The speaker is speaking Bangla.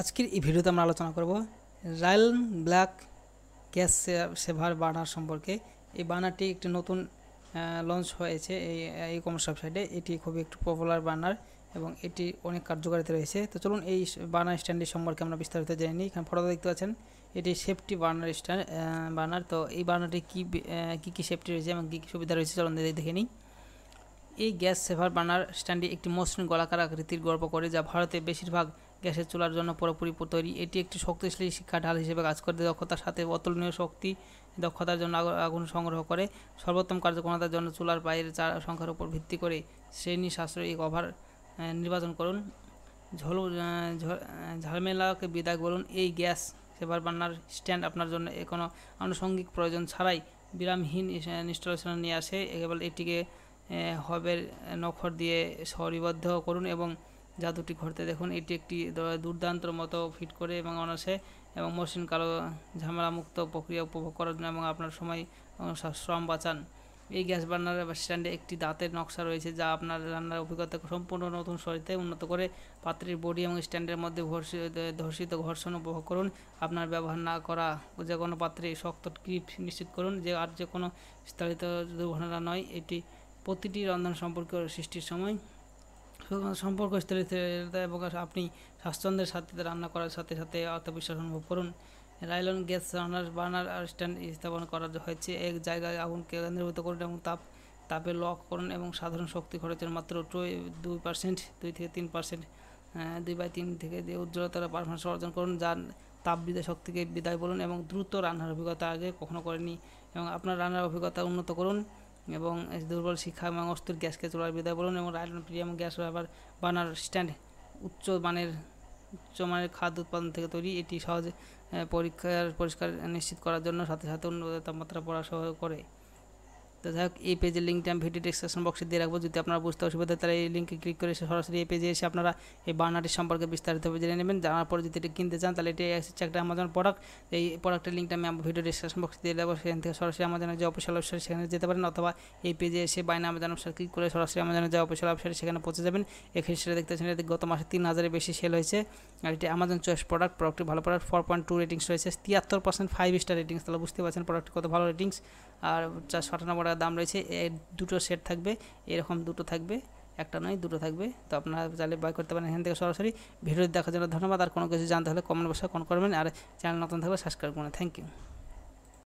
আজকের এই ভিডিওতে আমরা আলোচনা করব রয়্যাল ব্ল্যাক গ্যাস সেভার বার্নার সম্পর্কে। এই বার্নারটি একটি নতুন লঞ্চ হয়েছে এই ই কমার্স ওয়েবসাইটে। এটি খুবই একটু পপুলার বার্নার এবং এটি অনেক কার্যকারিতা রয়েছে। তো চলুন এই বার্নার স্ট্যান্ডটি সম্পর্কে আমরা বিস্তারিত জেনে নিই। এখানে ফটো দেখতে পাচ্ছেন, এটি সেফটি বার্নার স্ট্যান্ড বার্নার। তো এই বার্নারটি কী সেফটি রয়েছে এবং কী সুবিধা রয়েছে চলুন দেখে নিই। এই গ্যাস সেভার বার্নার স্ট্যান্ডটি একটি মসৃণ গোলাকার আকৃতির গল্প করে, যা ভারতে বেশিরভাগ গ্যাসের চুলার জন্য পুরোপুরি তৈরি। এটি একটি শক্তিশালী শিক্ষা ঢাল হিসেবে কাজ করে, দক্ষতার সাথে অতুলনীয় দক্ষতার জন্য আগুন সংগ্রহ করে। সর্বোত্তম কার্যক্ষমতার জন্য চুলার পায়ের সংখ্যার উপর ভিত্তি করে শ্রেণী সাশ্রয়ী কভার নির্বাচন করুন। ঝামেলাকে বিদায় বলুন। এই গ্যাস সেভার বার্নার স্ট্যান্ড আপনার জন্য কোনো আনুষঙ্গিক প্রয়োজন ছাড়াই বিরামহীন ইনস্টলেশন নিয়ে আসে। কেবল এটিকে হবের নখর দিয়ে সারিবদ্ধ করুন এবং জাদুটি ঘটতে দেখুন। এটি একটি দুর্দান্ত মতো ফিট করে এবং অনায়াসে এবং মসৃণ কালো ঝামেলামুক্ত প্রক্রিয়া উপভোগ করার জন্য এবং আপনার সময় শ্রম বাঁচান। এই গ্যাস বার্নার স্ট্যান্ডে একটি দাঁতের নকশা রয়েছে, যা আপনার রান্নার অভিজ্ঞতাকে সম্পূর্ণ নতুন শৈলীতে উন্নত করে। পাত্রের বডি এবং স্ট্যান্ডের মধ্যে ধর্ষিত ঘর্ষণ উপভোগ করুন। আপনার ব্যবহার না করা যে কোনো পাত্রে শক্ত গ্রিপ নিশ্চিত করুন যে কোনো বিস্তারিত দুর্ঘটনা নয়। এটি প্রতিটি রন্ধন সৃষ্টির সময় সম্পর্ক স্থিরতা এবং আপনি স্বাচ্ছন্দ্যের সাথে রান্না করার সাথে সাথে আত্মবিশ্বাস অনুভব করুন। রায়লন গ্যাস বার্নার স্ট্যান্ড স্থাপন করা হয়েছে এক জায়গায় আগুনকে কেন্দ্রীভূত করুন এবং তাপে লক করুন এবং সাধারণ শক্তি খরচের মাত্র 2% 2 থেকে 3% 2/3 থেকে উজ্জ্বলতার পারফরমেন্স অর্জন করুন। যার তাপবিদ্যা শক্তিকে বিদায় বলুন এবং দ্রুত রান্নার অভিজ্ঞতা আগে কখনো করেনি এবং আপনার রান্নার অভিজ্ঞতা উন্নত করুন এবং দুর্বল শিক্ষা এবং অস্থির গ্যাসকে চলার বিদায় বলুন। এবং রায়লন প্রিমিয়াম গ্যাস বার্নার স্ট্যান্ড উচ্চমানের খাদ্য উৎপাদন থেকে তৈরি। এটি সহজে পরিষ্কার নিশ্চিত করার জন্য সাথে সাথে উন্নত তাপমাত্রা পড়া সহায়তা করে। তো যাই হোক, এই পেজের লিঙ্কটা আমি ভিডিও ডেসক্রিপশন বক্সে দিয়ে রাখবো। যদি আপনারা বুঝতে অসুবিধা তাহলে এই লিঙ্কে ক্লিক করে সরাসরি এই পেজে এসে আপনারা এই বার্নারটির সম্পর্কে বিস্তারিতভাবে জেনে নেবেন। জানার পরে যদি এটি কিনতে চান তাহলে এটি একটা অ্যামাজন প্রোডাক্ট। এই প্রোডাক্টের লিঙ্কটা আমি ভিডিও ডেসক্রিপশন বক্সে দিয়ে দেবো। সেখান থেকে সরাসরি আমাজনের যে অফিসিয়াল ওয়েবসাইট সেখানে যেতে পারেন, অথবা এই পেজে এসে বাইনা আমাজন ওয়েবসাইট ক্লিক করে সরাসরি আমাজনের যে অফিসিয়াল ওয়েবসাইট সেখানে পৌঁছে যাবেন। এখানে সেটা দেখতে পাচ্ছেন, এটি গত মাসে 3000-এর বেশি সেল হয়েছে। আর এটি আমাজন চয়েস প্রোডাক্টটি ভালো প্রোডাক্ট। 4.2 রেটিংস রয়েছে, 73% 5 স্টার রেটিংস। তাহলে বুঝতে পারছেন প্রোডাক্টটি কত ভালো রেটিংস। আর 497 টাকা দাম রয়েছে। দুটো সেট থাকবে, এরকম দুটো থাকবে, একটা নয় দুটো থাকবে। তো আপনারা চাইলে বাই করতে পারেন এখান থেকে সরাসরি। ভিডিও দেখার জন্য ধন্যবাদ। আর কোনো কিছু জানতে হলে কমেন্ট বক্সে কমেন্ট করবেন। আর চ্যানেল নতুন থাকলে সাবস্ক্রাইব করুন। Thank you.